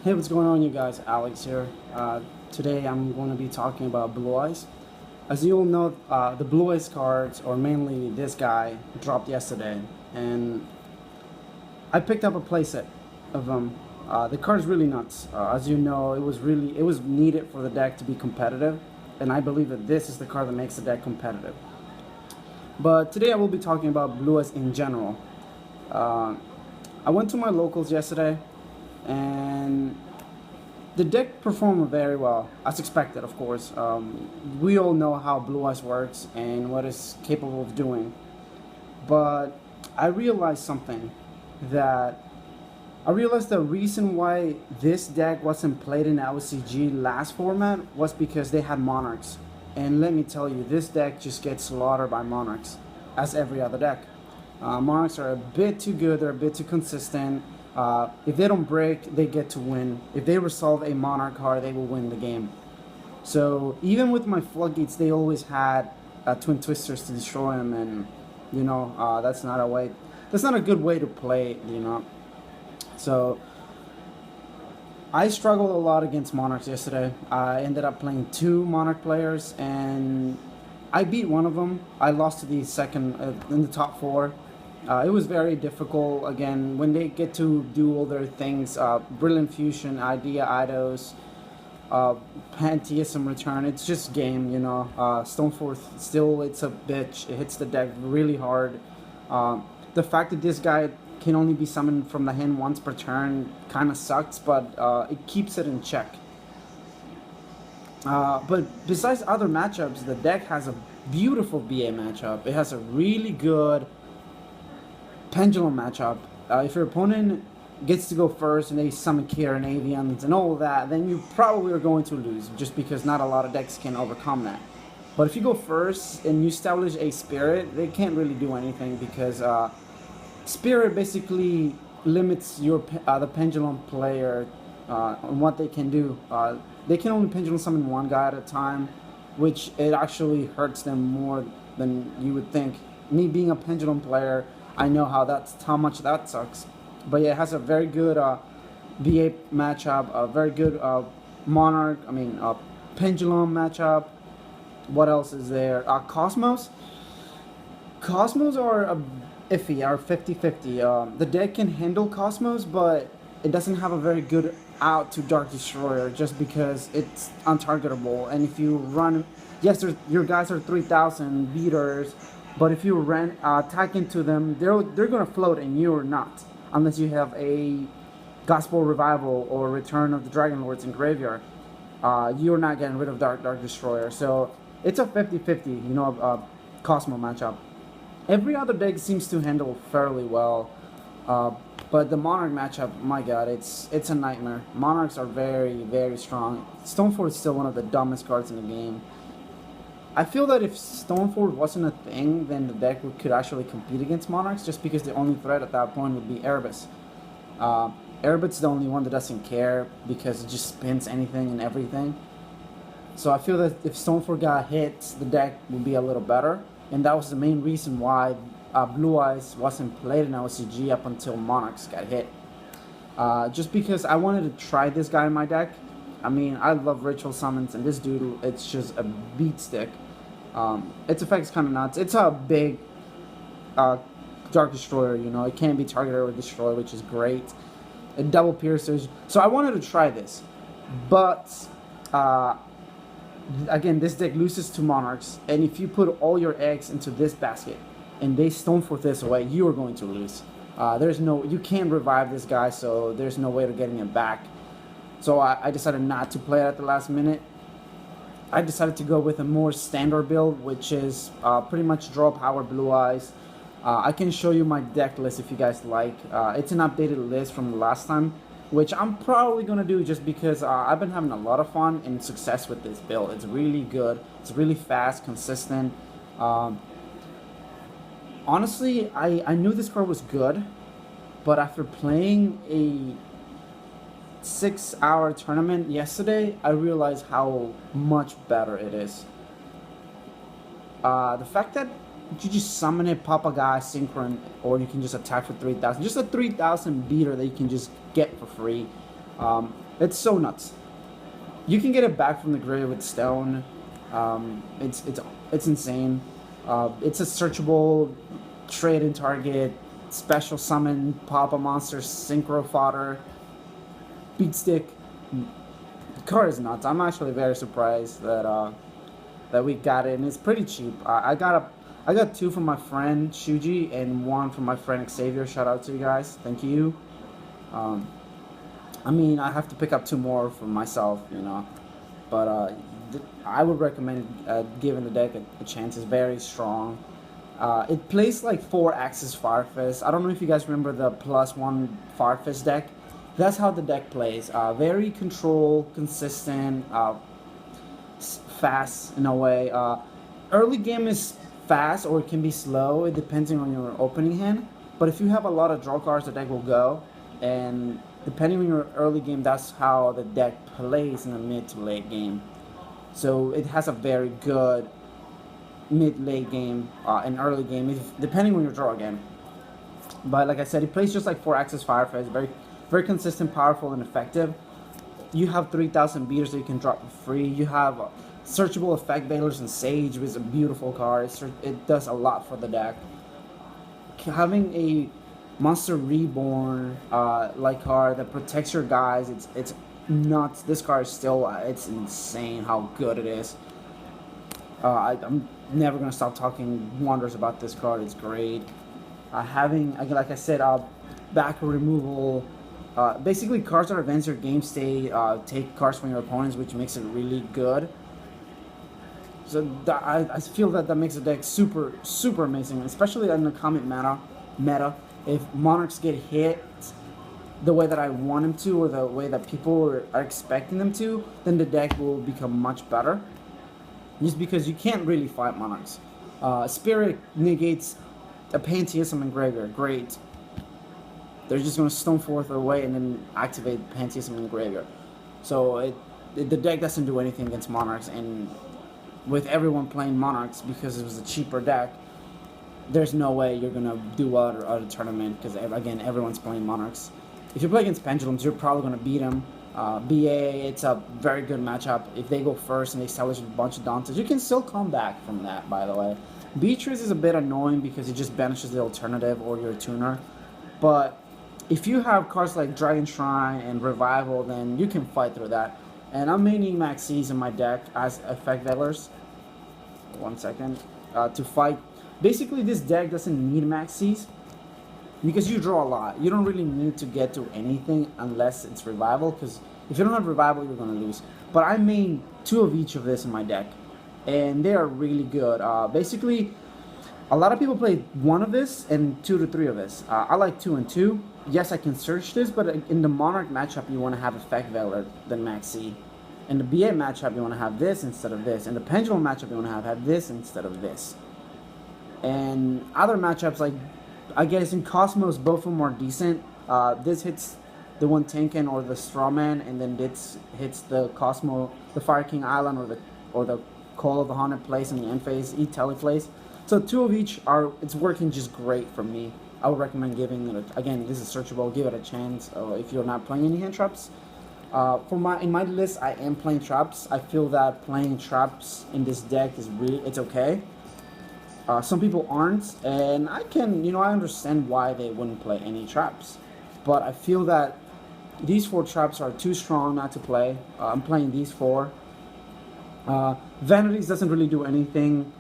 Hey, what's going on, you guys? Alex here. Today I'm going to be talking about Blue Eyes. As you all know, the Blue Eyes cards, or mainly this guy, dropped yesterday, and I picked up a playset of them. The card's really nuts. As you know, it was needed for the deck to be competitive, and I believe that this is the card that makes the deck competitive. But today I will be talking about Blue Eyes in general. Uh, I went to my locals yesterday, and the deck performed very well, as expected, of course. We all know how Blue Eyes works and what it's capable of doing. But I realized something that I realized the reason why this deck wasn't played in LCG last format was because they had Monarchs. And let me tell you, this deck just gets slaughtered by Monarchs, as every other deck. Monarchs are a bit too good, they're a bit too consistent. If they don't break, they get to win. If they resolve a Monarch card, they will win the game. So even with my Floodgates, they always had Twin Twisters to destroy them, and that's not a way. That's not a good way to play. So I struggled a lot against Monarchs yesterday. I ended up playing two Monarch players, and I beat one of them. I lost to the second in the top four. It was very difficult. Again, when they get to do all their things, Brilliant Fusion, Idea Eidos, Pantheism Return, it's just game. Stoneforth, still, it's a bitch. It hits the deck really hard. The fact that this guy can only be summoned from the hand once per turn kind of sucks, but it keeps it in check. But besides other matchups, the deck has a beautiful BA matchup. It has a really good pendulum matchup. If your opponent gets to go first and they summon Kier and Avians and all of that, then you probably are going to lose, just because not a lot of decks can overcome that. But if you go first and you establish a Spirit, they can't really do anything, because Spirit basically limits the pendulum player on what they can do. They can only pendulum summon one guy at a time, which it actually hurts them more than you would think. Me being a pendulum player, I know how much that sucks. But yeah, it has a very good BA matchup, a very good pendulum matchup. What else is there? Cosmos. Cosmos are iffy, are 50-50. The deck can handle Cosmos, but it doesn't have a very good out to Dark Destroyer, just because it's untargetable. And if you run, yes, your guys are 3,000 beaters, but if you attack into them, they're gonna float and you're not, unless you have a Gospel Revival or Return of the Dragon Lords in graveyard. You're not getting rid of Dark Destroyer. So it's a 50-50, Cosmo matchup. Every other deck seems to handle fairly well, but the Monarch matchup, my god, it's a nightmare. Monarchs are very, very strong. Stonefort is still one of the dumbest cards in the game. I feel that if Stonefort wasn't a thing, then the deck could actually compete against Monarchs, just because the only threat at that point would be Erebus. Erebus is the only one that doesn't care, because it just spins anything and everything. So I feel that if Stonefort got hit, the deck would be a little better, and that was the main reason why Blue Eyes wasn't played in LCG up until Monarchs got hit. Just because I wanted to try this guy in my deck. I mean, I love Ritual Summons, and this dude, it's just a beat stick. Its effect is kind of nuts. It's a big Dark Destroyer, it can't be targeted or destroyed, which is great. It double pierces. So I wanted to try this, but again, this deck loses to Monarchs, and if you put all your eggs into this basket and they Stoneforth this away, you are going to lose. You can't revive this guy, so there's no way to getting it back. So I decided not to play it at the last minute. I decided to go with a more standard build, which is pretty much draw power Blue Eyes. I can show you my deck list if you guys like. It's an updated list from the last time, which I'm probably going to do, just because I've been having a lot of fun and success with this build. It's really good. It's really fast, consistent. Honestly, I knew this card was good, but after playing a 6-hour tournament yesterday, I realized how much better it is. The fact that you just summon it, pop a guy, synchron, or you can just attack for 3,000. Just a 3,000 beater that you can just get for free. It's so nuts. You can get it back from the grave with stone. It's insane. It's a searchable trade in target, special summon, pop a monster, synchro fodder, beat stick. The card is nuts. I'm actually very surprised that we got it, and it's pretty cheap. I got two from my friend Shuji and one from my friend Xavier. Shout out to you guys. Thank you. Um, I mean, I have to pick up two more for myself, you know. But I would recommend giving the deck a chance. It's very strong. It plays like 4 Axis Firefist. I don't know if you guys remember the +1 Firefist deck. That's how the deck plays. Very control, consistent, fast in a way. Early game is fast or it can be slow. It depends on your opening hand. But if you have a lot of draw cards, the deck will go. And depending on your early game, that's how the deck plays in the mid to late game. So it has a very good mid-late game and early game, depending on your draw again. But like I said, it plays just like 4 Axis Firefest, very, very consistent, powerful, and effective. You have 3,000 beaters that you can drop for free. You have searchable effect veilers and Sage, which is a beautiful card. It does a lot for the deck. Having a Monster Reborn like card that protects your guys, it's nuts. This card is still, it's insane how good it is. I'm never gonna stop talking wonders about this card. It's great. Having, like I said, back removal. Basically, cards that advance your game state take cards from your opponents, which makes it really good. So I feel that makes the deck super, super amazing, especially in the Comet meta. If Monarchs get hit the way that I want them to, or the way that people are expecting them to, then the deck will become much better. Just because you can't really fight Monarchs. Spirit negates a Pantheism in graveyard. Great. They're just going to Stone Forth away and then activate Pantheism in the graveyard. So the deck doesn't do anything against Monarchs, and with everyone playing Monarchs because it was a cheaper deck, there's no way you're going to do well at a tournament because, again, everyone's playing Monarchs. If you play against Pendulums, you're probably going to beat them. BA, it's a very good matchup. If they go first and they establish a bunch of Dantes, you can still come back from that, by the way. Beatrice is a bit annoying because it just banishes the alternative or your tuner. But if you have cards like Dragon Shrine and Revival, then you can fight through that. And I'm maining Maxis in my deck as effect veilers. 1 second. To fight. Basically, this deck doesn't need Maxis because you draw a lot. You don't really need to get to anything unless it's Revival, because if you don't have Revival, you're going to lose. But I main 2 of each of this in my deck, and they are really good. Basically, a lot of people play 1 of this and 2 to 3 of this. I like 2 and 2. Yes, I can search this, but in the Monarch matchup, you want to have Effect Veiler than Maxi. In the BA matchup, you want to have this instead of this. In the Pendulum matchup, you want to have this instead of this. And other matchups, like, I guess in Cosmos, both of them are decent. This hits the one Tenken or the Strawman, and then this hits the Cosmo, the Fire King Island, or the Call of the Haunted Place in the end phase, Teleplace. So 2 of each it's working just great for me. I would recommend giving it again, this is searchable, give it a chance if you're not playing any hand traps. In my list, I am playing traps. I feel that playing traps in this deck it's okay. Some people aren't, and I understand why they wouldn't play any traps. But I feel that these 4 traps are too strong not to play. I'm playing these 4. Vanities doesn't really do anything.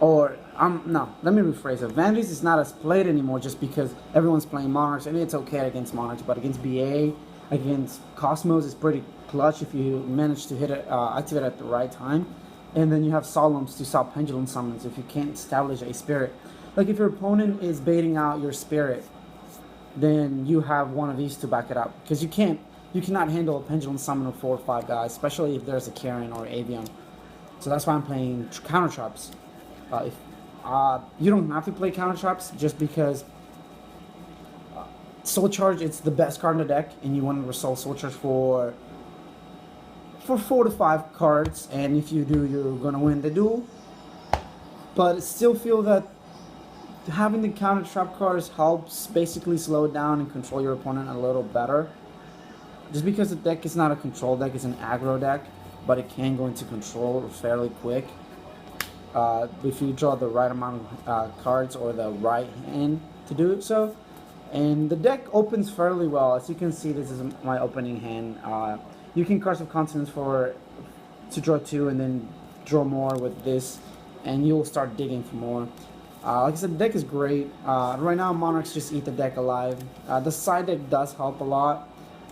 No, let me rephrase it. Vanities is not as played anymore just because everyone's playing Monarchs, and it's okay against Monarchs, but against BA, against Cosmos, it's pretty clutch if you manage to hit it, activate it at the right time. And then you have Solemns to stop Pendulum Summons if you can't establish a Spirit. Like if your opponent is baiting out your Spirit, then you have one of these to back it up. Because you cannot handle a Pendulum Summon of 4 or 5 guys, especially if there's a Karen or Avian. So that's why I'm playing Counter Traps. You don't have to play Counter Traps just because Soul Charge, it's the best card in the deck, and you want to resolve Soul Charge for 4 to 5 cards, and if you do, you're gonna win the duel. But I still feel that having the counter trap cards helps basically slow it down and control your opponent a little better. just because the deck is not a control deck, it's an aggro deck, but it can go into control fairly quick. If you draw the right amount of cards or the right hand to do it so. And the deck opens fairly well. As you can see, this is my opening hand. You can Cards of Continents to draw 2 and then draw more with this, and you'll start digging for more. Like I said, the deck is great. Right now, Monarchs just eat the deck alive. The side deck does help a lot,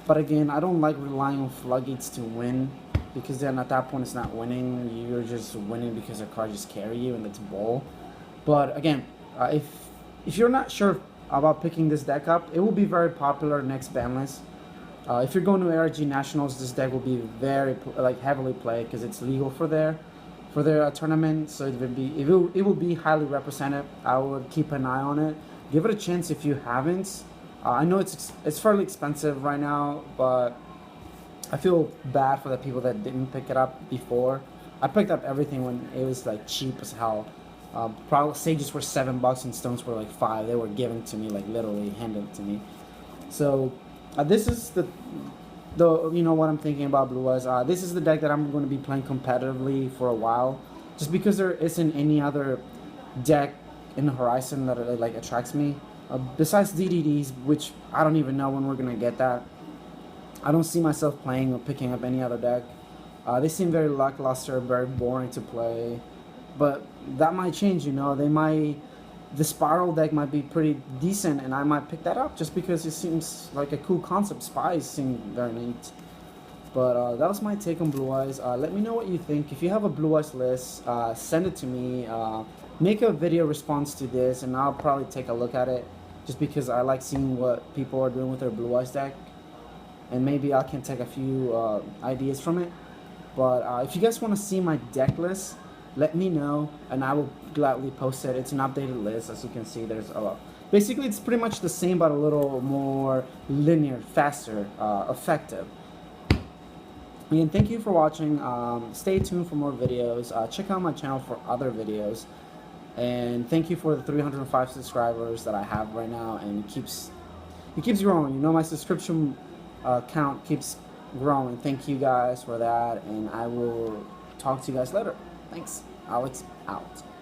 but again, I don't like relying on Floodgates to win, because then at that point it's not winning. You're just winning because the cards just carry you, and it's bull. But again, if you're not sure about picking this deck up, it will be very popular next ban list. If you're going to ARG Nationals, this deck will be very heavily played because it's legal for their tournament. So it will be highly represented. I would keep an eye on it. Give it a chance if you haven't. I know it's fairly expensive right now, but I feel bad for the people that didn't pick it up before. I picked up everything when it was like cheap as hell. Probably Sages were $7 and Stones were like $5. They were given to me, like literally handed to me. So this is the you know what I'm thinking about Blue Eyes. This is the deck that I'm going to be playing competitively for a while, just because there isn't any other deck in the horizon that like attracts me. Besides DDDs, which I don't even know when we're gonna get that. I don't see myself playing or picking up any other deck. They seem very lackluster, very boring to play. But that might change, you know. The Spiral deck might be pretty decent, and I might pick that up just because it seems like a cool concept. Spies seem very neat. But that was my take on Blue Eyes. Let me know what you think. If you have a Blue Eyes list, send it to me. Make a video response to this, and I'll probably take a look at it, just because I like seeing what people are doing with their Blue Eyes deck. And maybe I can take a few ideas from it. But if you guys want to see my deck list, let me know, and I will gladly post it. It's an updated list. As you can see, there's a lot. Basically, it's pretty much the same, but a little more linear, faster, effective. Again, thank you for watching. Stay tuned for more videos. Check out my channel for other videos. And thank you for the 305 subscribers that I have right now, and it keeps growing. You know, my subscription count keeps growing. Thank you guys for that, and I will talk to you guys later. Thanks. Alex out.